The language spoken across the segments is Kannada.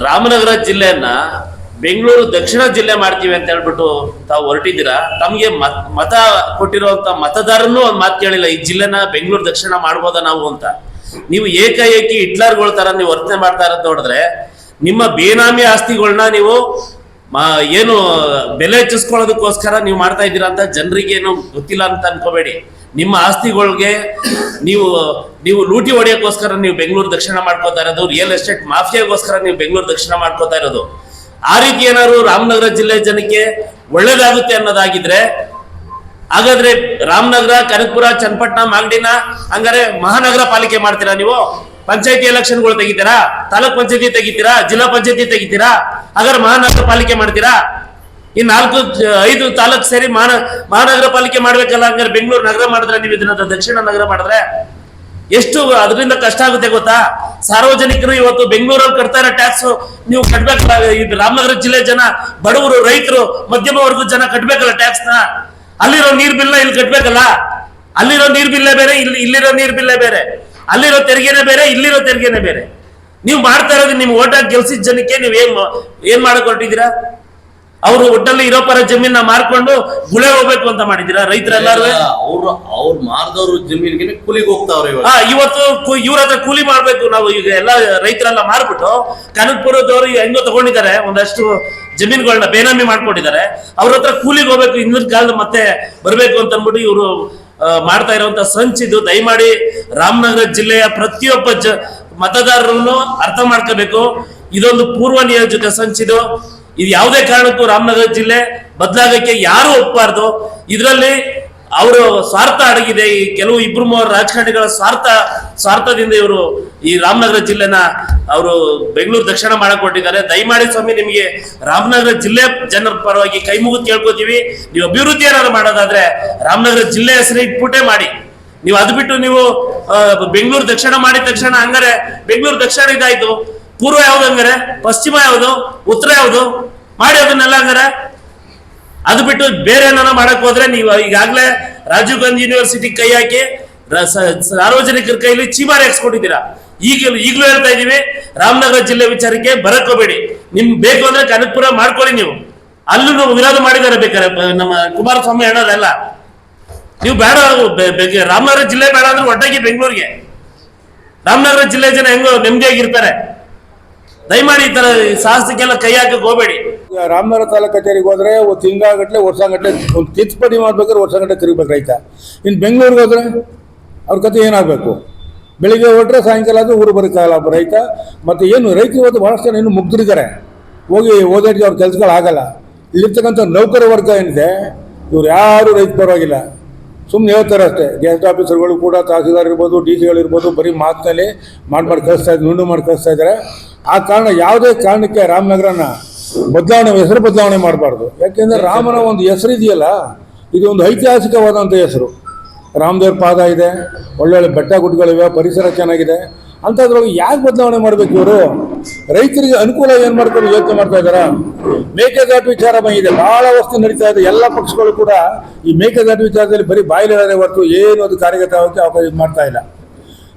ರಾಮನಗರ ಜಿಲ್ಲೆಯನ್ನ ಬೆಂಗಳೂರು ದಕ್ಷಿಣ ಜಿಲ್ಲೆ ಮಾಡ್ತೀವಿ ಅಂತ ಹೇಳ್ಬಿಟ್ಟು ತಾವು ಹೊರಟಿದ್ದೀರಾ. ತಮಗೆ ಮತ ಕೊಟ್ಟಿರುವಂತ ಮತದಾರನ್ನು ಒಂದು ಮಾತು ಕೇಳಿಲ್ಲ, ಈ ಜಿಲ್ಲೆನ ಬೆಂಗಳೂರು ದಕ್ಷಿಣ ಮಾಡ್ಬೋದಾ ನಾವು ಅಂತ. ನೀವು ಏಕಾಏಕಿ ಹಿಟ್ಲರ್ಗಳ ತರ ನೀವು ವರ್ತನೆ ಮಾಡ್ತಾ ಇರೋದು ನೋಡಿದ್ರೆ, ನಿಮ್ಮ ಬೇನಾಮಿ ಆಸ್ತಿಗಳನ್ನ ನೀವು ಏನು ಬೆಲೆ ಹೆಚ್ಚಿಸ್ಕೊಳ್ಳೋದಕ್ಕೋಸ್ಕರ ನೀವು ಮಾಡ್ತಾ ಇದ್ದೀರಾ ಅಂತ ಜನರಿಗೆ ಏನು ಗೊತ್ತಿಲ್ಲ ಅಂತ ಅನ್ಕೋಬೇಡಿ. ನಿಮ್ಮ ಆಸ್ತಿಗಳಿಗೆ ನೀವು ಲೂಟಿ ಹೊಡೆಯೋಕ್ಕೋಸ್ಕರ ನೀವು ಬೆಂಗಳೂರು ದಕ್ಷಿಣ ಮಾಡ್ಕೋತಾ ಇರೋದು, ರಿಯಲ್ ಎಸ್ಟೇಟ್ ಮಾಫಿಯಾಗೋಸ್ಕರ ನೀವು ಬೆಂಗಳೂರು ದಕ್ಷಿಣ ಮಾಡ್ಕೋತಾ ಇರೋದು. ಆ ರೀತಿ ಏನಾದ್ರು ರಾಮನಗರ ಜಿಲ್ಲೆ ಜನಕ್ಕೆ ಒಳ್ಳೇದಾಗುತ್ತೆ ಅನ್ನೋದಾಗಿದ್ರೆ, ಹಾಗಾದ್ರೆ ರಾಮನಗರ, ಕನಕಪುರ, ಚನ್ನಪಟ್ಟಣ, ಮಾಗಡಿನ ಹಂಗಾರೆ ಮಹಾನಗರ ಪಾಲಿಕೆ ಮಾಡ್ತೀರಾ ನೀವು? ಪಂಚಾಯತಿ ಎಲೆಕ್ಷನ್ಗಳು ತೆಗಿತೀರಾ? ತಾಲೂಕ್ ಪಂಚಾಯತಿ ತೆಗಿತೀರಾ? ಜಿಲ್ಲಾ ಪಂಚಾಯತಿ ತೆಗಿತೀರಾ? ಹಾಗಾದ್ರೆ ಮಹಾನಗರ ಪಾಲಿಕೆ ಮಾಡ್ತೀರಾ? ಈ 4-5 ತಾಲೂಕ್ ಸೇರಿ ಮಹಾನಗರ ಪಾಲಿಕೆ ಮಾಡ್ಬೇಕಲ್ಲ. ಹಂಗಾರೆ ಬೆಂಗಳೂರು ನಗರ ಮಾಡಿದ್ರೆ, ನೀವು ಇದನ್ನ ದಕ್ಷಿಣ ನಗರ ಮಾಡಿದ್ರೆ ಎಷ್ಟು ಅದರಿಂದ ಕಷ್ಟ ಆಗುತ್ತೆ ಗೊತ್ತಾ? ಸಾರ್ವಜನಿಕರು ಇವತ್ತು ಬೆಂಗಳೂರಲ್ಲಿ ಕಟ್ತಾ ಇರೋ ಟ್ಯಾಕ್ಸ್ ನೀವು ಕಟ್ಬೇಕಲ್ಲ. ಇದು ರಾಮನಗರ ಜಿಲ್ಲೆ ಜನ, ಬಡವರು, ರೈತರು, ಮಧ್ಯಮ ವರ್ಗದ ಜನ ಕಟ್ಬೇಕಲ್ಲ ಟ್ಯಾಕ್ಸ್ ನ. ಅಲ್ಲಿರೋ ನೀರ್ ಬಿಲ್ ಇಲ್ಲಿ ಕಟ್ಬೇಕಲ್ಲ. ಅಲ್ಲಿರೋ ನೀರ್ ಬಿಲ್ಲೇ ಬೇರೆ, ಇಲ್ಲಿರೋ ನೀರ್ ಬಿಲ್ಲೇ ಬೇರೆ. ಅಲ್ಲಿರೋ ತೆರಿಗೆನೇ ಬೇರೆ, ಇಲ್ಲಿರೋ ತೆರಿಗೆನೇ ಬೇರೆ. ನೀವು ಮಾಡ್ತಾ ಇರೋದು, ನಿಮ್ ಓಟ್ ಹಾಕಿ ಗೆಲ್ಸಿದ ಜನಕ್ಕೆ ನೀವು ಏನ್ ಮಾಡಕ್ ಹೊರಟಿದ್ದೀರಾ? ಅವರು ಒಟ್ಟಲ್ಲಿ ಇರೋ ಪರ ಜಮೀನ ಮಾರ್ಕೊಂಡು ಗುಳೆ ಹೋಗ್ಬೇಕು ಅಂತ ಮಾಡಿದೀರಾ ರೈತರೆಲ್ಲಾರು? ಅವ್ರು ಮಾರ್ದವ್ರು ಜಮೀನಿಗೆ ಕೂಲಿಗೆ ಹೋಗ್ತಾವ್ರೆ. ಇವತ್ತು ಇವ್ರ ಹತ್ರ ಕೂಲಿ ಮಾಡ್ಬೇಕು ನಾವು. ಈಗ ಎಲ್ಲ ರೈತರೆಲ್ಲ ಮಾರ್ಬಿಟ್ಟು ಕನಕಪುರದವರು ಹೆಂಗೋ ತಗೊಂಡಿದ್ದಾರೆ, ಒಂದಷ್ಟು ಜಮೀನುಗಳನ್ನ ಬೇನಾಮಿ ಮಾಡ್ಕೊಂಡಿದ್ದಾರೆ. ಅವ್ರ ಹತ್ರ ಕೂಲಿಗೆ ಹೋಗ್ಬೇಕು, ಇನ್ನೊಂದು ಕಾಲದ ಮತ್ತೆ ಬರ್ಬೇಕು ಅಂತ ಅಂದ್ಬಿಟ್ಟು ಇವರು ಮಾಡ್ತಾ ಇರುವಂತ ಸಂಚಿದು. ದಯಮಾಡಿ ರಾಮನಗರ ಜಿಲ್ಲೆಯ ಪ್ರತಿಯೊಬ್ಬ ಮತದಾರರನ್ನು ಅರ್ಥ ಮಾಡ್ಕೋಬೇಕು. ಇದೊಂದು ಪೂರ್ವ ನಿಯೋಜಿತ ಸಂಚಿದು. ಇದು ಯಾವುದೇ ಕಾರಣಕ್ಕೂ ರಾಮನಗರ ಜಿಲ್ಲೆ ಬದಲಾಗಕ್ಕೆ ಯಾರು ಒಪ್ಪಬಾರ್ದು. ಇದರಲ್ಲಿ ಅವರು ಸ್ವಾರ್ಥ ಅಡಗಿದೆ. ಈ ಕೆಲವು 2-3 ರಾಜಕಾರಣಿಗಳ ಸ್ವಾರ್ಥದಿಂದ ಇವರು ಈ ರಾಮನಗರ ಜಿಲ್ಲೆನ ಅವರು ಬೆಂಗಳೂರು ದಕ್ಷಿಣ ಮಾಡಕ್ ಕೊಟ್ಟಿದ್ದಾರೆ. ದಯಮಾಡಿ ಸ್ವಾಮಿ, ನಿಮಗೆ ರಾಮನಗರ ಜಿಲ್ಲೆ ಜನರ ಪರವಾಗಿ ಕೈ ಮುಗಿದು ಕೇಳ್ಕೊತೀವಿ. ನೀವು ಅಭಿವೃದ್ಧಿ ಏನಾದ್ರು ಮಾಡೋದಾದ್ರೆ ರಾಮನಗರ ಜಿಲ್ಲೆ ಹೆಸರು ಇಟ್ಬಿಟ್ಟೆ ಮಾಡಿ. ನೀವು ಅದು ಬಿಟ್ಟು ನೀವು ಬೆಂಗಳೂರು ದಕ್ಷಿಣ ಮಾಡಿದ ತಕ್ಷಣ ಹಂಗಾರೆ ಬೆಂಗಳೂರು ದಕ್ಷಿಣ ಇದಾಯ್ತು, ಪೂರ್ವ ಯಾವ್ದು ಹಂಗಾರೆ, ಪಶ್ಚಿಮ ಯಾವುದು, ಉತ್ತರ ಯಾವುದು ಮಾಡಿ ಅದನ್ನೆಲ್ಲ ಹಂಗಾರೆ. ಅದು ಬಿಟ್ಟು ಬೇರೆ ಏನಾರ ಮಾಡಕ್ ಹೋದ್ರೆ ನೀವು ಈಗಾಗಲೇ ರಾಜೀವ್ ಗಾಂಧಿ ಯೂನಿವರ್ಸಿಟಿ ಕೈ ಹಾಕಿ ಸಾರ್ವಜನಿಕರ ಕೈಲಿ ಚೀಮಾರಿ ಹಾಕ್ಸ್ಕೊಟ್ಟಿದ್ದೀರಾ. ಈಗಲೂ ಹೇಳ್ತಾ ಇದೀವಿ, ರಾಮನಗರ ಜಿಲ್ಲೆ ವಿಚಾರಕ್ಕೆ ಬರಕ್ ಹೋಗ್ಬೇಡಿ. ನಿಮ್ಗೆ ಬೇಕು ಅಂದ್ರೆ ಕನಕಪುರ ಮಾಡ್ಕೊಳ್ಳಿ. ನೀವು ಅಲ್ಲೂ ವಿರೋಧ ಮಾಡಿದ್ದಾರೆ ಬೇಕಾದ್ರೆ ನಮ್ಮ ಕುಮಾರಸ್ವಾಮಿ ಹೇಳೋದೆಲ್ಲ. ನೀವು ಬೇಡ, ರಾಮನಗರ ಜಿಲ್ಲೆ ಬೇಡ ಅಂದ್ರೆ ಒಟ್ಟಾಗಿ ಬೆಂಗಳೂರಿಗೆ. ರಾಮನಗರ ಜಿಲ್ಲೆ ಜನ ಹೆಂಗೋ ನೆಮ್ಮದಿಯಾಗಿರ್ತಾರೆ. ದಯಮಾಡಿ ಈ ತರ ಸಾಹಸಕ್ಕೆಲ್ಲ ಕೈ ಹಾಕಕ್ ಹೋಗ್ಬೇಡಿ. ರಾಮನಗರ ತಾಲೂಕು ಕಚೇರಿಗೆ ಹೋದ್ರೆ ತಿಂಗಳಗಟ್ಲೆ ವರ್ಷಗಟ್ಲೆ ಒಂದು ಕಿತ್ಪಡಿ ಮಾಡ್ಬೇಕಾದ್ರೆ ವರ್ಷಗಟ್ಟಲೆ ತಿರುಗ್ಬೇಕು ರೈತ. ಇನ್ನು ಬೆಂಗಳೂರಿಗೆ ಹೋದ್ರೆ ಅವ್ರ ಕತೆ ಏನಾಗಬೇಕು? ಬೆಳಿಗ್ಗೆ ಹೊರಟ್ರೆ ಸಾಯಂಕಾಲ ಆದ್ರೆ ಊರು ಬರೋಕ್ಕಾಗಲ್ಲ ಒಬ್ಬ ರೈತ. ಮತ್ತು ಏನು ರೈತರು ಇವತ್ತು ಭಾಳಷ್ಟು ಜನ ಇನ್ನು ಮುಗ್ದಿದ್ದಾರೆ, ಹೋಗಿ ಓದಾಡಿಗೆ ಅವ್ರ ಕೆಲಸಗಳಾಗಲ್ಲ. ಇಲ್ಲಿರ್ತಕ್ಕಂಥ ನೌಕರ ವರ್ಗ ಏನಿದೆ, ಇವ್ರು ಯಾರು ರೈತ ಪರವಾಗಿಲ್ಲ, ಸುಮ್ಮನೆ ಹೇಳ್ತಾರೆ ಅಷ್ಟೇ. ಗೆಸ್ಟ್ ಆಫೀಸರ್ಗಳು ಕೂಡ, ತಹಸೀಲ್ದಾರ್ ಇರ್ಬೋದು, ಡಿ ಸಿಗಳಿರ್ಬೋದು, ಬರೀ ಮಾತಿನಲ್ಲಿ ಮಾಡಿ ಕಳಿಸ್ತಾ ಇದ್ದಾರೆ, ನುಂಡು ಮಾಡಿ ಕಳಿಸ್ತಾ ಇದ್ದಾರೆ. ಆ ಕಾರಣ ಯಾವುದೇ ಕಾರಣಕ್ಕೆ ರಾಮನಗರನ ಹೆಸರು ಬದಲಾವಣೆ ಮಾಡಬಾರ್ದು. ಯಾಕೆಂದರೆ ರಾಮನ ಒಂದು ಹೆಸರು ಇದೆಯಲ್ಲ, ಇದು ಒಂದು ಐತಿಹಾಸಿಕವಾದಂಥ ಹೆಸರು. ರಾಮದೇವ್ರ ಪಾದ ಇದೆ, ಒಳ್ಳೊಳ್ಳೆ ಬೆಟ್ಟ ಗುಡ್ಡಗಳಿವೆ, ಪರಿಸರ ಚೆನ್ನಾಗಿದೆ. ಅಂಥದ್ರೊಳಗೆ ಯಾಕೆ ಬದಲಾವಣೆ ಮಾಡಬೇಕು ಇವರು? ರೈತರಿಗೆ ಅನುಕೂಲ ಏನು ಮಾಡ್ಕೊಂಡು ಯೋಚನೆ ಮಾಡ್ತಾ ಇದ್ದಾರ? ಮೇಕೆದಾಟು ವಿಚಾರ ಬಂದಿದೆ, ಭಾಳ ವಸ್ತು ನಡೀತಾ ಇದೆ. ಎಲ್ಲ ಪಕ್ಷಗಳು ಕೂಡ ಈ ಮೇಕೆದಾಟು ವಿಚಾರದಲ್ಲಿ ಬರೀ ಬಾಯಿಲೆ ಹೊರತು ಏನು ಅದು ಕಾರ್ಯಗತ ಆಗೋಕ್ಕೆ ಅವಕಾಶ ಮಾಡ್ತಾ ಇಲ್ಲ.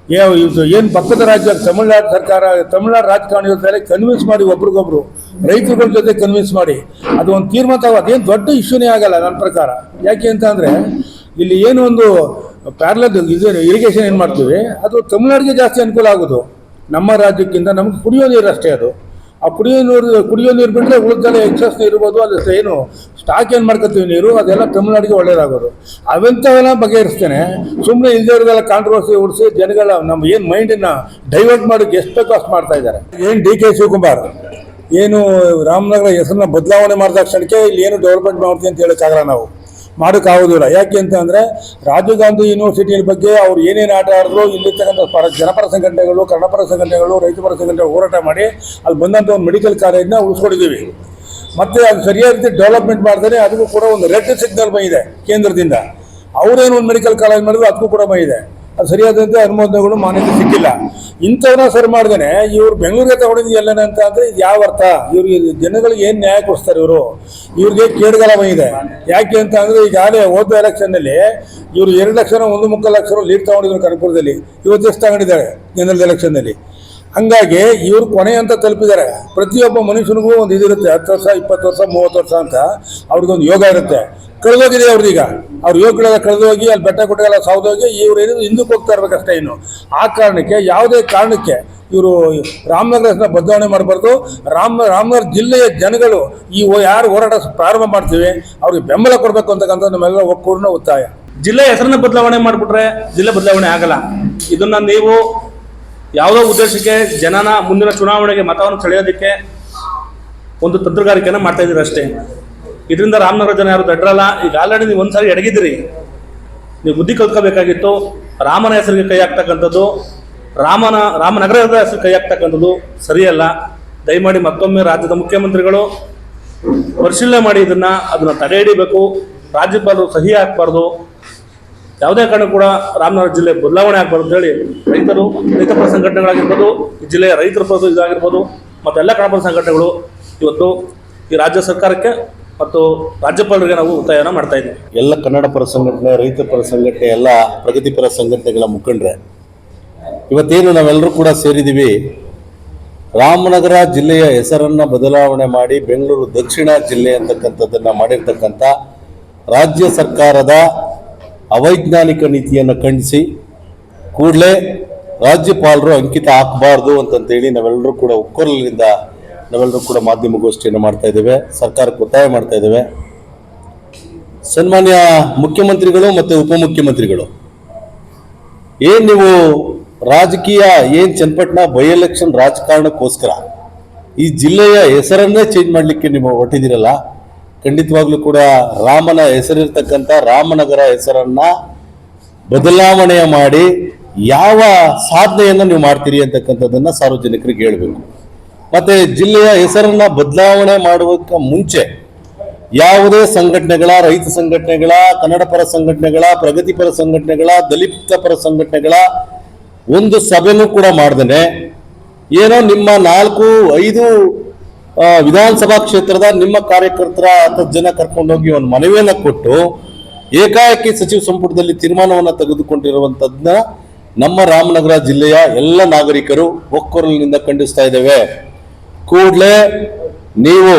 ಏನು ಪಕ್ಕದ ರಾಜ್ಯ ತಮಿಳ್ನಾಡು ಸರ್ಕಾರ, ತಮಿಳ್ನಾಡು ರಾಜಕಾರಣಿಗಳ ಕನ್ವಿನ್ಸ್ ಮಾಡಿ ಒಬ್ರಿಗೊಬ್ರು ರೈತರುಗಳ ಜೊತೆ ಕನ್ವಿನ್ಸ್ ಮಾಡಿ ಅದು ಒಂದು ತೀರ್ಮಾನ ತಗೋ. ಅದೇನು ದೊಡ್ಡ ಇಶ್ಯೂನೇ ಆಗಲ್ಲ ನನ್ನ ಪ್ರಕಾರ. ಯಾಕೆ ಅಂತ ಅಂದರೆ ಇಲ್ಲಿ ಏನು ಒಂದು ಪ್ಯಾರಲಲ್ ಇರಿಗೇಷನ್ ಏನು ಮಾಡ್ತೀವಿ, ಅದು ತಮಿಳ್ನಾಡಿಗೆ ಜಾಸ್ತಿ ಅನುಕೂಲ ಆಗೋದು. ನಮ್ಮ ರಾಜ್ಯಕ್ಕಿಂತ ನಮ್ಗೆ ಕುಡಿಯೋ ನೀರು ಅಷ್ಟೇ ಅದು. ಆ ಕುಡಿಯೋ ನೀರು ಬಿಟ್ಟರೆ ಉಳಿದೆಲ್ಲ ಎಕ್ಸಸ್ ನೀರು ಇರ್ಬೋದು, ಅದು ಏನು ಸ್ಟಾಕ್ ಏನು ಮಾಡ್ಕೊತೀವಿ ನೀರು, ಅದೆಲ್ಲ ತಮಿಳ್ನಾಡಿಗೆ ಒಳ್ಳೇದಾಗೋದು. ಅವೆಂಥವೆಲ್ಲ ಬಗೆಹರಿಸ್ತೇನೆ. ಸುಮ್ಮನೆ ಇಲ್ದಿರೋದೆಲ್ಲ ಕಾಂಟ್ರವರ್ಸಿ ಉಡಿಸಿ ಜನಗಳ ನಮ್ಮ ಏನು ಮೈಂಡನ್ನು ಡೈವರ್ಟ್ ಮಾಡೋಕ್ಕೆ ಎಷ್ಟು ಬೇಕೋ ಅಷ್ಟು ಮಾಡ್ತಾ ಇದ್ದಾರೆ. ಏನು ಡಿ ಕೆ ಶಿವಕುಮಾರ್ ಏನು ರಾಮನಗರ ಹೆಸರನ್ನ ಬದಲಾವಣೆ ಮಾಡಿದ ಕ್ಷಣಕ್ಕೆ ಇಲ್ಲಿ ಏನು ಡೆವಲಪ್ಮೆಂಟ್ ಮಾಡ್ತೀವಿ ಅಂತ ಹೇಳೋಕ್ಕಾಗಲ್ಲ, ನಾವು ಮಾಡೋಕ್ಕಾಗೋದಿಲ್ಲ. ಯಾಕೆ ಅಂತ ಅಂದರೆ ರಾಜೀವ್ ಗಾಂಧಿ ಯೂನಿವರ್ಸಿಟಿಯ ಬಗ್ಗೆ ಅವ್ರು ಏನೇನು ಆಟ ಆಡಿದ್ರು, ಇಲ್ಲಿರ್ತಕ್ಕಂಥ ಜನಪರ ಸಂಘಟನೆಗಳು, ಕನ್ನಡಪರ ಸಂಘಟನೆಗಳು, ರೈತಪರ ಸಂಘಟನೆಗಳು ಹೋರಾಟ ಮಾಡಿ ಅಲ್ಲಿ ಬಂದಂಥ ಒಂದು ಮೆಡಿಕಲ್ ಕಾಲೇಜನ್ನ ಉಳಿಸ್ಕೊಂಡಿದ್ದೀವಿ. ಮತ್ತು ಅದು ಸರಿಯಾದ ರೀತಿ ಡೆವಲಪ್ಮೆಂಟ್ ಮಾಡ್ತಾರೆ. ಅದಕ್ಕೂ ಕೂಡ ಒಂದು ರೆಡ್ ಸಿಗ್ನಲ್ ಬಂದಿದೆ ಕೇಂದ್ರದಿಂದ. ಅವರೇನು ಒಂದು ಮೆಡಿಕಲ್ ಕಾಲೇಜ್ ಮಾಡಿದ್ರು ಅದಕ್ಕೂ ಕೂಡ ಬಂದಿದೆ. ಅದು ಸರಿಯಾದಂತೆ ಅನುಮೋದನೆಗಳು ಮಾನ್ಯತೆ ಸಿಕ್ಕಿಲ್ಲ. ಇಂಥವನ್ನ ಸರಿ ಮಾಡ್ದೇನೆ ಇವ್ರು ಬೆಂಗಳೂರಿಗೆ ತಗೊಂಡಿದ್ದು ಎಲ್ಲೇನ ಅಂತ ಅಂದರೆ ಇದು ಯಾವ ಅರ್ಥ? ಇವ್ರಿಗೆ ಜನಗಳಿಗೆ ಏನು ನ್ಯಾಯ ಕೊಡಿಸ್ತಾರೆ ಇವರು? ಇವ್ರಿಗೆ ಕೇಡುಗಾಲ ಬಂದಿದೆ. ಯಾಕೆ ಅಂತ ಅಂದರೆ ಈಗಾಗಲೇ ಹೋದ ಎಲೆಕ್ಷನ್ನಲ್ಲಿ ಇವರು 2 ಲಕ್ಷ 1.25 ಲಕ್ಷ ಲೀಡ್ ತಗೊಂಡಿದ್ರು ಕನಕಪುರದಲ್ಲಿ. ಇವತ್ತು ಎಷ್ಟು ತಗೊಂಡಿದ್ದಾರೆ ಜನರಲ್ ಎಲೆಕ್ಷನ್ನಲ್ಲಿ? ಹಂಗಾಗಿ ಇವರು ಕೊನೆ ಅಂತ ತಲುಪಿದ್ದಾರೆ. ಪ್ರತಿಯೊಬ್ಬ ಮನುಷ್ಯನಿಗೂ ಒಂದು ಇದಿರುತ್ತೆ, 10 ವರ್ಷ 20 ವರ್ಷ 30 ವರ್ಷ ಅಂತ ಅವ್ರಿಗೊಂದು ಯೋಗ ಇರುತ್ತೆ. ಕಳೆದೋಗಿದೆ ಅವ್ರದೀಗ, ಅವ್ರ ಯೋಗಗಳೆಲ್ಲ ಕಳೆದೋಗಿ ಅಲ್ಲಿ ಬೆಟ್ಟ ಗುಡ್ಡಗಳೆಲ್ಲ ಸೌದೋಗಿ ಇವ್ರು ಏನಿದ್ರು ಹಿಂದಕ್ಕೆ ಹೋಗ್ತಾ ಇರ್ಬೇಕಷ್ಟೇ. ಇನ್ನು ಆ ಕಾರಣಕ್ಕೆ ಯಾವುದೇ ಕಾರಣಕ್ಕೆ ಇವರು ರಾಮನಗರನ ಬದಲಾವಣೆ ಮಾಡಬಾರ್ದು. ರಾಮನಗರ ಜಿಲ್ಲೆಯ ಜನಗಳು ಯಾರು ಹೋರಾಟ ಪ್ರಾರಂಭ ಮಾಡ್ತೀವಿ ಅವ್ರಿಗೆ ಬೆಂಬಲ ಕೊಡಬೇಕು ಅಂತಕ್ಕಂಥ ನಮ್ಮೆಲ್ಲ ಒಕ್ಕೂರಿನ ಒತ್ತಾಯ. ಜಿಲ್ಲೆ ಹೆಸರನ್ನ ಬದಲಾವಣೆ ಮಾಡಿಬಿಟ್ರೆ ಜಿಲ್ಲೆ ಬದಲಾವಣೆ ಆಗಲ್ಲ. ಇದನ್ನ ನೀವು ಯಾವುದೋ ಉದ್ದೇಶಕ್ಕೆ ಜನನ ಮುಂದಿನ ಚುನಾವಣೆಗೆ ಮತವನ್ನು ಸೆಳೆಯೋದಕ್ಕೆ ಒಂದು ತಂತ್ರಗಾರಿಕೆಯನ್ನು ಮಾಡ್ತಾ ಇದ್ದೀರಿ ಅಷ್ಟೇ. ಇದರಿಂದ ರಾಮನಗರ ಜನ ಯಾರು ದಡ್ರಲ್ಲ. ಈಗ ಆಲ್ರೆಡಿ ನೀವು ಒಂದ್ಸಾರಿ ಎಡಗಿದ್ದೀರಿ. ನೀವು ಬುದ್ಧಿ ಕಲ್ತ್ಕೋಬೇಕಾಗಿತ್ತು. ರಾಮನ ಹೆಸರಿಗೆ ಕೈ ಹಾಕ್ತಕ್ಕಂಥದ್ದು, ರಾಮನಗರದ ಹೆಸರು ಕೈ ಹಾಕ್ತಕ್ಕಂಥದ್ದು ಸರಿಯಲ್ಲ. ದಯಮಾಡಿ ಮತ್ತೊಮ್ಮೆ ರಾಜ್ಯದ ಮುಖ್ಯಮಂತ್ರಿಗಳು ಪರಿಶೀಲನೆ ಮಾಡಿ ಅದನ್ನು ತಡೆ ಹಿಡಿಬೇಕು. ರಾಜ್ಯಪಾಲರು ಸಹಿ ಹಾಕಬಾರ್ದು. ಯಾವುದೇ ಕಾರಣ ಕೂಡ ರಾಮನಗರ ಜಿಲ್ಲೆ ಬದಲಾವಣೆ ಆಗಬಾರ್ದು ಅಂತೇಳಿ ರೈತರ ಸಂಘಟನೆಗಳಾಗಿರ್ಬೋದು, ಈ ಜಿಲ್ಲೆಯ ರೈತರ ಇದಾಗಿರ್ಬೋದು ಮತ್ತು ಎಲ್ಲ ಕನ್ನಡ ಸಂಘಟನೆಗಳು ಇವತ್ತು ಈ ರಾಜ್ಯ ಸರ್ಕಾರಕ್ಕೆ ಮತ್ತು ರಾಜ್ಯಪಾಲರಿಗೆ ನಾವು ಒತ್ತಾಯನ ಮಾಡ್ತಾ ಇದ್ದೀವಿ. ಎಲ್ಲ ಕನ್ನಡ ಪರ ಸಂಘಟನೆ, ರೈತ ಪರ ಸಂಘಟನೆ, ಎಲ್ಲ ಪ್ರಗತಿಪರ ಸಂಘಟನೆಗಳ ಮುಖಂಡರೆ, ಇವತ್ತೇನು ನಾವೆಲ್ಲರೂ ಕೂಡ ಸೇರಿದ್ದೀವಿ, ರಾಮನಗರ ಜಿಲ್ಲೆಯ ಹೆಸರನ್ನು ಬದಲಾವಣೆ ಮಾಡಿ ಬೆಂಗಳೂರು ದಕ್ಷಿಣ ಜಿಲ್ಲೆ ಅಂತಕ್ಕಂಥದ್ದನ್ನು ಮಾಡಿರ್ತಕ್ಕಂಥ ರಾಜ್ಯ ಸರ್ಕಾರದ ಅವೈಜ್ಞಾನಿಕ ನೀತಿಯನ್ನು ಖಂಡಿಸಿ ಕೂಡಲೇ ರಾಜ್ಯಪಾಲರು ಅಂಕಿತ ಹಾಕಬಾರ್ದು ಅಂತಂತೇಳಿ ನಾವೆಲ್ಲರೂ ಕೂಡ ಒಕ್ಕೊರಲಿನಿಂದ ನಾವೆಲ್ಲರೂ ಕೂಡ ಮಾಧ್ಯಮಗೋಷ್ಠಿಯನ್ನು ಮಾಡ್ತಾ ಇದ್ದೇವೆ. ಸರ್ಕಾರಕ್ಕೆ ಒತ್ತಾಯ ಮಾಡ್ತಾ ಇದ್ದೇವೆ. ಸನ್ಮಾನ್ಯ ಮುಖ್ಯಮಂತ್ರಿಗಳು ಮತ್ತು ಉಪಮುಖ್ಯಮಂತ್ರಿಗಳು, ನೀವು ರಾಜಕೀಯ ಚನ್ನಪಟ್ಟಣ ಬೈ ಎಲೆಕ್ಷನ್ ರಾಜಕಾರಣಕ್ಕೋಸ್ಕರ ಈ ಜಿಲ್ಲೆಯ ಹೆಸರನ್ನೇ ಚೇಂಜ್ ಮಾಡಲಿಕ್ಕೆ ನೀವು ಹೊರಟಿದ್ದೀರಲ್ಲ, ಖಂಡಿತವಾಗ್ಲೂ ಕೂಡ ರಾಮನ ಹೆಸರಿರ್ತಕ್ಕಂಥ ರಾಮನಗರ ಹೆಸರನ್ನ ಬದಲಾವಣೆ ಮಾಡಿ ಯಾವ ಸಾಧನೆಯನ್ನು ನೀವು ಮಾಡ್ತೀರಿ ಅಂತಕ್ಕಂಥದ್ದನ್ನು ಸಾರ್ವಜನಿಕರಿಗೆ ಹೇಳಬೇಕು. ಮತ್ತೆ ಜಿಲ್ಲೆಯ ಹೆಸರನ್ನ ಬದಲಾವಣೆ ಮಾಡುವುದಕ್ಕೆ ಮುಂಚೆ ಯಾವುದೇ ಸಂಘಟನೆಗಳ, ರೈತ ಸಂಘಟನೆಗಳ, ಕನ್ನಡ ಪರ ಸಂಘಟನೆಗಳ, ಪ್ರಗತಿಪರ ಸಂಘಟನೆಗಳ, ದಲಿತ ಪರ ಸಂಘಟನೆಗಳ ಒಂದು ಸಭೆನೂ ಕೂಡ ಮಾಡ್ದೇನೆ ಏನೋ ನಿಮ್ಮ 4-5 ವಿಧಾನಸಭಾ ಕ್ಷೇತ್ರದ ನಿಮ್ಮ ಕಾರ್ಯಕರ್ತರ 10 ಜನ ಕರ್ಕೊಂಡೋಗಿ ಒಂದು ಮನವಿಯನ್ನು ಕೊಟ್ಟು ಏಕಾಏಕಿ ಸಚಿವ ಸಂಪುಟದಲ್ಲಿ ತೀರ್ಮಾನವನ್ನು ತೆಗೆದುಕೊಂಡಿರುವಂಥದ್ದನ್ನ ನಮ್ಮ ರಾಮನಗರ ಜಿಲ್ಲೆಯ ಎಲ್ಲ ನಾಗರಿಕರು ಒಕ್ಕೊರಲಿನಿಂದ ಖಂಡಿಸ್ತಾ ಇದ್ದೇವೆ. ಕೂಡಲೇ ನೀವು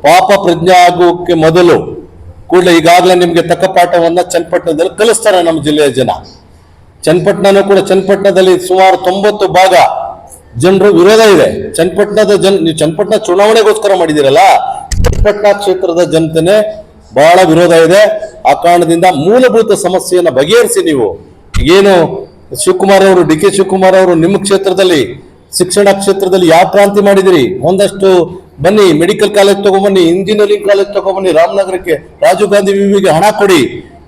ಪಾಪ ಪ್ರಜ್ಞೆ ಆಗೋಕ್ಕೆ ಮೊದಲು ಕೂಡಲೇ ಈಗಾಗಲೇ ನಿಮಗೆ ತಕ್ಕ ಪಾಠವನ್ನ ಚನ್ನಪಟ್ಟಣದಲ್ಲಿ ಕಲಿಸ್ತಾರೆ ನಮ್ಮ ಜಿಲ್ಲೆಯ ಜನ. ಚನ್ನಪಟ್ಟಣನೂ ಕೂಡ, ಚನ್ನಪಟ್ಟಣದಲ್ಲಿ ಸುಮಾರು 90 ಭಾಗ ಜನರು ವಿರೋಧ ಇದೆ. ನೀವು ಚನ್ನಪಟ್ಟಣ ಚುನಾವಣೆಗೋಸ್ಕರ ಮಾಡಿದಿರಲ್ಲ, ಚನ್ನಪಟ್ಟಣ ಕ್ಷೇತ್ರದ ಜನತೆನೆ ಬಹಳ ವಿರೋಧ ಇದೆ. ಆ ಕಾರಣದಿಂದ ಮೂಲಭೂತ ಸಮಸ್ಯೆಯನ್ನು ಬಗೆಹರಿಸಿ. ನೀವು ಏನು ಶಿವಕುಮಾರ್ ಅವರು, ಡಿ ಕೆ ಶಿವಕುಮಾರ್ ಅವರು ನಿಮ್ಮ ಕ್ಷೇತ್ರದಲ್ಲಿ ಶಿಕ್ಷಣ ಕ್ಷೇತ್ರದಲ್ಲಿ ಯಾವ ಕ್ರಾಂತಿ ಮಾಡಿದಿರಿ? ಒಂದಷ್ಟು ಬನ್ನಿ, ಮೆಡಿಕಲ್ ಕಾಲೇಜ್ ತಗೊಂಬನ್ನಿ, ಇಂಜಿನಿಯರಿಂಗ್ ಕಾಲೇಜ್ ತಗೊಂಬನ್ನಿ, ರಾಮನಗರಕ್ಕೆ ರಾಜೀವ್ ಗಾಂಧಿ ವಿವಿಗೆ ಹಣ ಕೊಡಿ,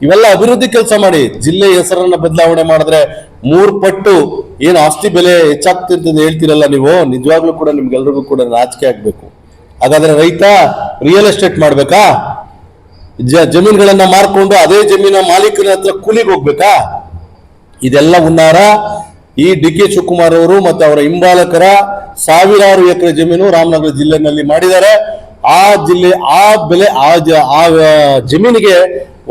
ಇವೆಲ್ಲ ಅಭಿವೃದ್ಧಿ ಕೆಲಸ ಮಾಡಿ. ಜಿಲ್ಲೆ ಹೆಸರನ್ನ ಬದಲಾವಣೆ ಮಾಡಿದ್ರೆ 3 ಪಟ್ಟು ಏನು ಆಸ್ತಿ ಬೆಲೆ ಹೆಚ್ಚಾಗ್ತಿದೆ ಅಂತ ಹೇಳ್ತಿರಲ್ಲ ನೀವು, ನಿಜವಾಗ್ಲೂ ಕೂಡ ನಿಮ್ಗೆಲ್ರಿಗೂ ಕೂಡ ನಾಚಿಕೆ ಆಗ್ಬೇಕು. ಹಾಗಾದ್ರೆ ರೈತ ರಿಯಲ್ ಎಸ್ಟೇಟ್ ಮಾಡ್ಬೇಕಾ? ಜಮೀನುಗಳನ್ನ ಮಾರ್ಕೊಂಡು ಅದೇ ಜಮೀನ ಮಾಲೀಕರ ಹತ್ರ ಕೂಲಿಗೆ ಹೋಗ್ಬೇಕಾ? ಇದೆಲ್ಲ ಉನ್ನಾರ ಈ ಡಿ ಕೆ ಶಿವಕುಮಾರ್ ಅವರು ಮತ್ತು ಅವರ ಹಿಂಬಾಲಕರ ಸಾವಿರಾರು ಎಕರೆ ಜಮೀನು ರಾಮನಗರ ಜಿಲ್ಲೆನಲ್ಲಿ ಮಾಡಿದ್ದಾರೆ. ಆ ಜಿಲ್ಲೆ ಆ ಜಮೀನಿಗೆ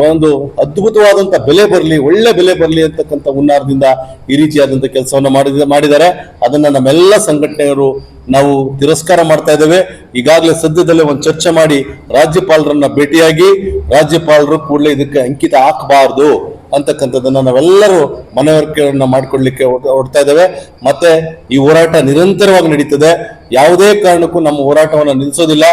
ಒಂದು ಅದ್ಭುತವಾದಂಥ ಬೆಲೆ ಬರಲಿ, ಒಳ್ಳೆ ಬೆಲೆ ಬರಲಿ ಅಂತಕ್ಕಂಥ ಹುನ್ನಾರದಿಂದ ಈ ರೀತಿಯಾದಂಥ ಕೆಲಸವನ್ನು ಮಾಡಿದ್ದಾರೆ. ಅದನ್ನ ನಮ್ಮೆಲ್ಲ ಸಂಘಟನೆಯರು ನಾವು ತಿರಸ್ಕಾರ ಮಾಡ್ತಾ ಇದ್ದೇವೆ. ಈಗಾಗಲೇ ಸದ್ಯದಲ್ಲೇ ಒಂದು ಚರ್ಚೆ ಮಾಡಿ ರಾಜ್ಯಪಾಲರನ್ನ ಭೇಟಿಯಾಗಿ ರಾಜ್ಯಪಾಲರು ಕೂಡಲೇ ಇದಕ್ಕೆ ಅಂಕಿತ ಹಾಕಬಾರ್ದು ಅಂತಕ್ಕಂಥದ್ದನ್ನ ನಾವೆಲ್ಲರೂ ಮನವರಿಕೆಯನ್ನ ಮಾಡಿಕೊಡ್ಲಿಕ್ಕೆ ಹೊರಡ್ತಾ ಇದ್ದೇವೆ. ಮತ್ತೆ ಈ ಹೋರಾಟ ನಿರಂತರವಾಗಿ ನಡೀತದೆ. ಯಾವುದೇ ಕಾರಣಕ್ಕೂ ನಮ್ಮ ಹೋರಾಟವನ್ನು ನಿಲ್ಲಿಸೋದಿಲ್ಲ.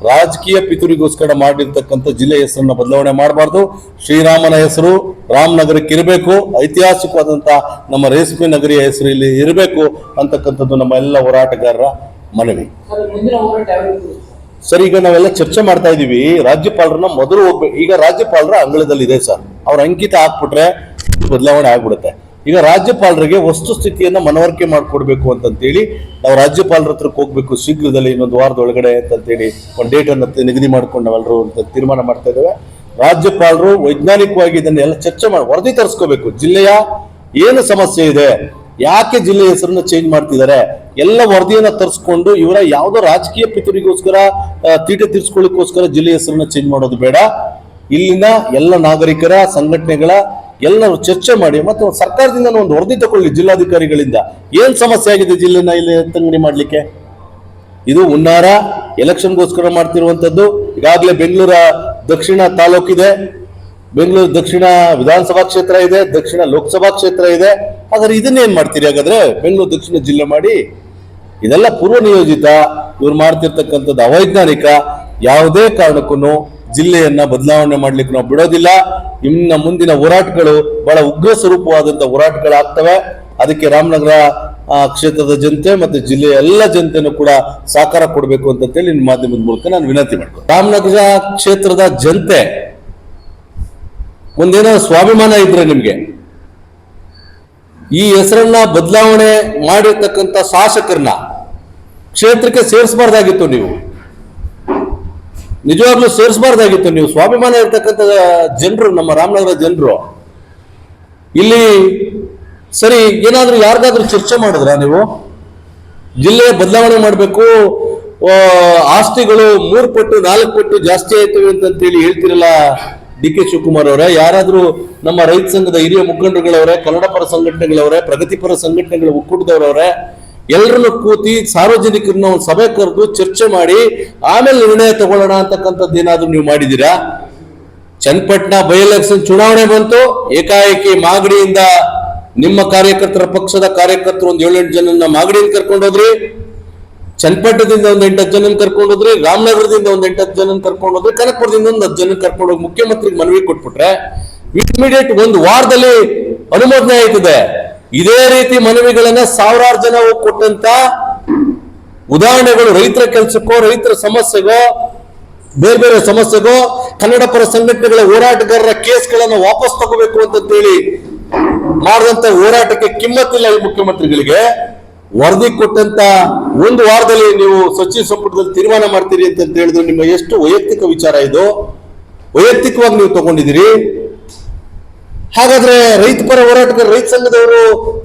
ರಾಜಕೀಯ ಪಿತೂರಿಗೋಸ್ಕರ ಮಾಡಿರ್ತಕ್ಕಂಥ ಜಿಲ್ಲೆ ಹೆಸರನ್ನ ಬದಲಾವಣೆ ಮಾಡಬಾರ್ದು. ಶ್ರೀರಾಮನ ಹೆಸರು ರಾಮನಗರಕ್ಕೆ ಇರಬೇಕು, ಐತಿಹಾಸಿಕವಾದಂಥ ನಮ್ಮ ರೇಷ್ಮೆ ನಗರಿಯ ಹೆಸರು ಇಲ್ಲಿ ಇರಬೇಕು ಅಂತಕ್ಕಂಥದ್ದು ನಮ್ಮ ಎಲ್ಲ ಹೋರಾಟಗಾರರ ಮನವಿ. ಸರ್, ಈಗ ನಾವೆಲ್ಲ ಚರ್ಚೆ ಮಾಡ್ತಾ ಇದೀವಿ, ರಾಜ್ಯಪಾಲರನ್ನ ಮೊದಲು ಹೋಗ್ಬೇಕು. ಈಗ ರಾಜ್ಯಪಾಲರ ಅಂಗಳದಲ್ಲಿ ಇದೆ ಸರ್, ಅವ್ರ ಅಂಕಿತ ಹಾಕ್ಬಿಟ್ರೆ ಬದಲಾವಣೆ ಆಗ್ಬಿಡುತ್ತೆ. ಈಗ ರಾಜ್ಯಪಾಲರಿಗೆ ವಸ್ತುಸ್ಥಿತಿಯನ್ನ ಮನವರಿಕೆ ಮಾಡಿಕೊಡ್ಬೇಕು ಅಂತಂತೇಳಿ ನಾವು ರಾಜ್ಯಪಾಲರ ಹತ್ರಕ್ಕೆ ಹೋಗ್ಬೇಕು ಶೀಘ್ರದಲ್ಲಿ, ಇನ್ನೊಂದು ವಾರದೊಳಗಡೆ ಅಂತಂತೇಳಿ ಒಂದು ಡೇಟ್ ಅನ್ನು ನಿಗದಿ ಮಾಡ್ಕೊಂಡು ನಾವೆಲ್ಲರೂ ಅಂತ ತೀರ್ಮಾನ ಮಾಡ್ತಾ ಇದ್ದೇವೆ. ರಾಜ್ಯಪಾಲರು ವೈಜ್ಞಾನಿಕವಾಗಿ ಇದನ್ನೆಲ್ಲ ಚರ್ಚೆ ಮಾಡಿ ವರದಿ ತರಿಸ್ಕೋಬೇಕು. ಜಿಲ್ಲೆಯ ಏನು ಸಮಸ್ಯೆ ಇದೆ, ಯಾಕೆ ಜಿಲ್ಲೆ ಹೆಸರನ್ನ ಚೇಂಜ್ ಮಾಡ್ತಿದ್ದಾರೆ, ಎಲ್ಲ ವರದಿಯನ್ನ ತರಿಸ್ಕೊಂಡು ಇವರ ಯಾವುದೋ ರಾಜಕೀಯ ಪಿತೂರಿಗೋಸ್ಕರ ತೀಟೆ ತೀರ್ಸ್ಕೊಳ್ಳಿಕ್ಕೋಸ್ಕರ ಜಿಲ್ಲೆ ಹೆಸರನ್ನ ಚೇಂಜ್ ಮಾಡೋದು ಬೇಡ. ಇಲ್ಲಿನ ಎಲ್ಲ ನಾಗರಿಕರ ಸಂಘಟನೆಗಳ ಎಲ್ಲರೂ ಚರ್ಚೆ ಮಾಡಿ ಮತ್ತೆ ಒಂದು ಸರ್ಕಾರದಿಂದ ಒಂದು ವರದಿ ತಗೊಳ್ಳಿ ಜಿಲ್ಲಾಧಿಕಾರಿಗಳಿಂದ ಏನ್ ಸಮಸ್ಯೆ ಆಗಿದೆ ಜಿಲ್ಲೆನ ಇಲ್ಲಿ ಎತ್ತಂಗಡಿ ಮಾಡ್ಲಿಕ್ಕೆ. ಇದು ಹುನ್ನಾರ ಎಲೆಕ್ಷನ್ಗೋಸ್ಕರ ಮಾಡ್ತಿರುವಂತದ್ದು. ಈಗಾಗಲೇ ಬೆಂಗಳೂರ ದಕ್ಷಿಣ ತಾಲೂಕಿದೆ, ಬೆಂಗಳೂರು ದಕ್ಷಿಣ ವಿಧಾನಸಭಾ ಕ್ಷೇತ್ರ ಇದೆ, ದಕ್ಷಿಣ ಲೋಕಸಭಾ ಕ್ಷೇತ್ರ ಇದೆ. ಹಾಗಾದ್ರೆ ಇದನ್ನೇನ್ ಮಾಡ್ತೀರಿ? ಹಾಗಾದ್ರೆ ಬೆಂಗಳೂರು ದಕ್ಷಿಣ ಜಿಲ್ಲೆ ಮಾಡಿ ಇದೆಲ್ಲ ಪೂರ್ವ ನಿಯೋಜಿತ, ಇವ್ರು ಮಾಡ್ತಿರ್ತಕ್ಕಂಥದ್ದು ಅವೈಜ್ಞಾನಿಕ. ಯಾವುದೇ ಕಾರಣಕ್ಕೂ ಜಿಲ್ಲೆಯನ್ನ ಬದಲಾವಣೆ ಮಾಡ್ಲಿಕ್ಕೆ ನಾವು ಬಿಡೋದಿಲ್ಲ. ಇನ್ನ ಮುಂದಿನ ಹೋರಾಟಗಳು ಬಹಳ ಉಗ್ರ ಸ್ವರೂಪವಾದಂತಹ ಹೋರಾಟಗಳಾಗ್ತವೆ. ಅದಕ್ಕೆ ರಾಮನಗರ ಕ್ಷೇತ್ರದ ಜನತೆ ಮತ್ತೆ ಜಿಲ್ಲೆಯ ಎಲ್ಲ ಜನತೆನೂ ಕೂಡ ಸಹಕಾರ ಕೊಡಬೇಕು ಅಂತೇಳಿ ನಿಮ್ಮ ಮಾಧ್ಯಮದ ಮೂಲಕ ನಾನು ವಿನಂತಿ ಮಾಡ್ತೀನಿ. ರಾಮನಗರ ಕ್ಷೇತ್ರದ ಜನತೆ ಒಂದೇನೋ ಸ್ವಾಭಿಮಾನ ಇದ್ರೆ ನಿಮ್ಗೆ ಈ ಹೆಸರನ್ನ ಬದಲಾವಣೆ ಮಾಡಿರ್ತಕ್ಕಂಥ ಶಾಸಕರನ್ನ ಕ್ಷೇತ್ರಕ್ಕೆ ಸೇರಿಸಬಾರ್ದಾಗಿತ್ತು. ನೀವು ನಿಜವಾಗ್ಲೂ ಸೇರಿಸಬಾರ್ದಾಗಿತ್ತು. ನೀವು ಸ್ವಾಭಿಮಾನ ಇರ್ತಕ್ಕಂಥ ಜನರು, ನಮ್ಮ ರಾಮನಗರ ಜನರು ಇಲ್ಲಿ ಸರಿ ಏನಾದ್ರೂ ಯಾರಿಗಾದ್ರೂ ಚರ್ಚೆ ಮಾಡಿದ್ರ ನೀವು? ಜಿಲ್ಲೆ ಬದಲಾವಣೆ ಮಾಡಬೇಕು, ಆಸ್ತಿಗಳು 3 ಪಟ್ಟು 4 ಪಟ್ಟು ಜಾಸ್ತಿ ಆಯ್ತವೆ ಅಂತೇಳಿ ಹೇಳ್ತಿರಲ್ಲ ಡಿ.ಕೆ. ಶಿವಕುಮಾರ್ ಅವರೇ. ಯಾರಾದ್ರೂ ನಮ್ಮ ರೈತ ಸಂಘದ ಹಿರಿಯ ಮುಖಂಡರುಗಳವರೇ, ಕನ್ನಡ ಪರ ಸಂಘಟನೆಗಳವರೇ, ಪ್ರಗತಿಪರ ಸಂಘಟನೆಗಳ ಒಕ್ಕೂಟದವರವರೇ, ಎಲ್ಲರನ್ನು ಕೂತಿ ಸಾರ್ವಜನಿಕರನ್ನ ಒಂದು ಸಭೆ ಕರೆದು ಚರ್ಚೆ ಮಾಡಿ ಆಮೇಲೆ ನಿರ್ಣಯ ತಗೊಳ್ಳೋಣ ಅಂತಕ್ಕಂಥದ್ದು ಏನಾದ್ರೂ ನೀವು ಮಾಡಿದ್ದೀರಾ? ಚನ್ನಪಟ್ಟಣ ಬೈ ಎಲೆಕ್ಷನ್ ಚುನಾವಣೆ ಬಂತು, ಏಕಾಏಕಿ ಮಾಗಡಿಯಿಂದ ನಿಮ್ಮ ಕಾರ್ಯಕರ್ತರ ಪಕ್ಷದ ಕಾರ್ಯಕರ್ತರು ಒಂದು 7-8 ಜನನ್ನ ಮಾಗಡಿಯಿಂದ ಕರ್ಕೊಂಡೋದ್ರಿ, ಚನ್ನಪಟ್ಟಣದಿಂದ ಒಂದು 8-10 ಜನ ಕರ್ಕೊಂಡೋದ್ರಿ, ರಾಮನಗರದಿಂದ ಒಂದು 8-10 ಜನ ಕರ್ಕೊಂಡೋದ್ರಿ, ಕನಕಪುರದಿಂದ ಒಂದು 10 ಜನ ಕರ್ಕೊಂಡೋಗಿ ಮುಖ್ಯಮಂತ್ರಿಗೆ ಮನವಿ ಕೊಟ್ಬಿಟ್ರೆ ಇಮಿಡಿಯೇಟ್ 1 ವಾರದಲ್ಲಿ ಅನುಮೋದನೆ ಆಯ್ತದೆ. ಇದೇ ರೀತಿ ಮನವಿಗಳನ್ನ ಸಾವಿರಾರು ಜನ ಕೊಟ್ಟಂತ ಉದಾಹರಣೆಗಳು ರೈತರ ಕೆಲಸಕ್ಕೋ, ರೈತರ ಸಮಸ್ಯೆಗೋ, ಬೇರೆ ಬೇರೆ ಸಮಸ್ಯೆಗೋ, ಕನ್ನಡ ಪರ ಸಂಘಟನೆಗಳ ಹೋರಾಟಗಾರರ ಕೇಸ್ಗಳನ್ನ ವಾಪಸ್ ತಗೋಬೇಕು ಅಂತೇಳಿ ಮಾಡಿದಂತ ಹೋರಾಟಕ್ಕೆ ಕಿಮ್ಮತ್ತಿಲ್ಲ ಈ ಮುಖ್ಯಮಂತ್ರಿಗಳಿಗೆ. ವರದಿ ಕೊಟ್ಟಂತ 1 ವಾರದಲ್ಲಿ ನೀವು ಸಚಿವ ಸಂಪುಟದಲ್ಲಿ ತೀರ್ಮಾನ ಮಾಡ್ತೀರಿ ಅಂತ ಹೇಳಿದ್ರೆ ನಿಮ್ಮ ಎಷ್ಟು ವೈಯಕ್ತಿಕ ವಿಚಾರ ಇದು? ವೈಯಕ್ತಿಕವಾಗಿ ನೀವು ತಗೊಂಡಿದ್ದೀರಿ. ಹಾಗಾದ್ರೆ ರೈತ ಪರ ಹೋರಾಟಗಾರ, ರೈತ ಸಂಘದವರು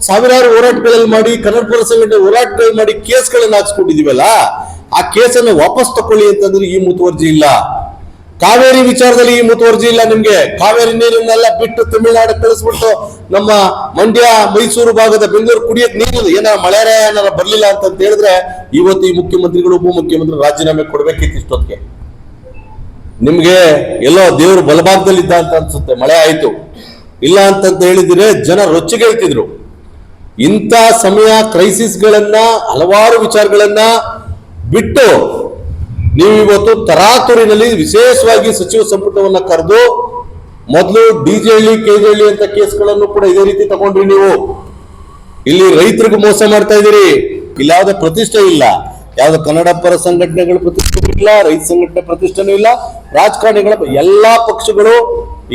ಸಾವಿರಾರು ಹೋರಾಟಗಳಲ್ಲಿ ಮಾಡಿ, ಕನ್ನಡ ಪರ ಸಂಘಟನೆ ಹೋರಾಟಗಳು ಮಾಡಿ ಕೇಸ್ಗಳನ್ನ ಹಾಕ್ಸ್ಕೊಂಡಿದೀವಲ್ಲ, ಆ ಕೇಸನ್ನು ವಾಪಸ್ ತಕೊಳ್ಳಿ ಅಂತಂದ್ರೆ ಈ ಮುತುವರ್ಜಿ ಇಲ್ಲ. ಕಾವೇರಿ ವಿಚಾರದಲ್ಲಿ ಈ ಮುತುವರ್ಜಿ ಇಲ್ಲ ನಿಮ್ಗೆ. ಕಾವೇರಿ ನೀರನ್ನೆಲ್ಲ ಬಿಟ್ಟು ತಮಿಳುನಾಡು ಕಳಿಸ್ಬಿಟ್ಟು ನಮ್ಮ ಮಂಡ್ಯ, ಮೈಸೂರು ಭಾಗದ ಬೆಂಗಳೂರು ಕುಡಿಯಕ್ ನೀರು ಏನಾರ ಮಳೆ ಏನಾರ ಬರ್ಲಿಲ್ಲ ಅಂತ ಹೇಳಿದ್ರೆ ಇವತ್ತು ಈ ಮುಖ್ಯಮಂತ್ರಿಗಳು, ಉಪಮುಖ್ಯಮಂತ್ರಿ ರಾಜೀನಾಮೆ ಕೊಡ್ಬೇಕಿತ್ತು ಇಷ್ಟೊತ್ತಿಗೆ. ನಿಮ್ಗೆ ಎಲ್ಲೋ ದೇವರು ಬಲಭಾಗದಲ್ಲಿದ್ದ ಅಂತ ಅನ್ಸುತ್ತೆ. ಮಳೆ ಆಯ್ತು, ಇಲ್ಲ ಅಂತ ಹೇಳಿದ್ರೆ ಜನ ರೊಚ್ಚಿಗೆಳ್ತಿದ್ರು. ಇಂಥ ಸಮಯ ಕ್ರೈಸಿಸ್ಗಳನ್ನ, ಹಲವಾರು ವಿಚಾರಗಳನ್ನ ಬಿಟ್ಟು ನೀವು ಇವತ್ತು ತರಾತುರಿನಲ್ಲಿ ವಿಶೇಷವಾಗಿ ಸಚಿವ ಸಂಪುಟವನ್ನ ಕರೆದು ಮೊದಲು ಡಿಜೆಹಳ್ಳಿ, ಕೆಜೆಹಳ್ಳಿ ಅಂತ ಕೇಸ್ಗಳನ್ನು ಕೂಡ ಇದೇ ರೀತಿ ತಗೊಂಡ್ರಿ ನೀವು. ಇಲ್ಲಿ ರೈತರಿಗೂ ಮೋಸ ಮಾಡ್ತಾ ಇದ್ದೀರಿ. ಇಲ್ಲಿ ಯಾವುದೇ ಪ್ರತಿಷ್ಠೆ ಇಲ್ಲ, ಯಾವ್ದು ಕನ್ನಡ ಪರ ಸಂಘಟನೆಗಳ ಪ್ರತಿಷ್ಠೆ ಇಲ್ಲ, ರೈತ ಸಂಘಟನೆ ಪ್ರತಿಷ್ಠೆನೂ ಇಲ್ಲ, ರಾಜಕಾರಣಿಗಳ ಎಲ್ಲಾ ಪಕ್ಷಗಳು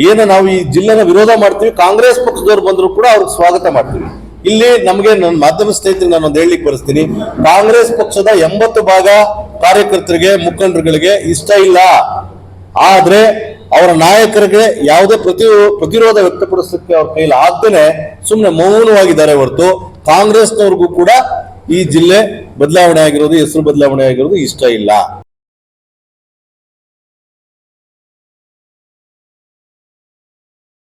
ಏನು ನಾವು ಈ ಜಿಲ್ಲೆನ ವಿರೋಧ ಮಾಡ್ತೀವಿ, ಕಾಂಗ್ರೆಸ್ ಪಕ್ಷದವ್ರು ಬಂದ್ರು ಕೂಡ ಅವ್ರಿಗೆ ಸ್ವಾಗತ ಮಾಡ್ತೀವಿ. ಇಲ್ಲಿ ನಮಗೆ ನನ್ನ ಮಾಧ್ಯಮ ಸ್ನೇಹಿತರಿಗೆ ನಾನು ಒಂದು ಹೇಳಲಿಕ್ಕೆ ಬಯಸ್ತೀನಿ, ಕಾಂಗ್ರೆಸ್ ಪಕ್ಷದ 80 ಭಾಗ ಕಾರ್ಯಕರ್ತರಿಗೆ, ಮುಖಂಡರುಗಳಿಗೆ ಇಷ್ಟ ಇಲ್ಲ. ಆದ್ರೆ ಅವರ ನಾಯಕರಿಗೆ ಯಾವುದೇ ಪ್ರತಿರೋಧ ವ್ಯಕ್ತಪಡಿಸಲಿಕ್ಕೆ ಅವ್ರ ಕೈಲಿ ಆಗ್ದೇನೆ ಸುಮ್ಮನೆ ಮೌನವಾಗಿದ್ದಾರೆ ಹೊರತು ಕಾಂಗ್ರೆಸ್ನವ್ರಿಗೂ ಕೂಡ ಈ ಜಿಲ್ಲೆ ಬದಲಾವಣೆ ಆಗಿರೋದು, ಹೆಸರು ಬದಲಾವಣೆ ಆಗಿರೋದು ಇಷ್ಟ ಇಲ್ಲ.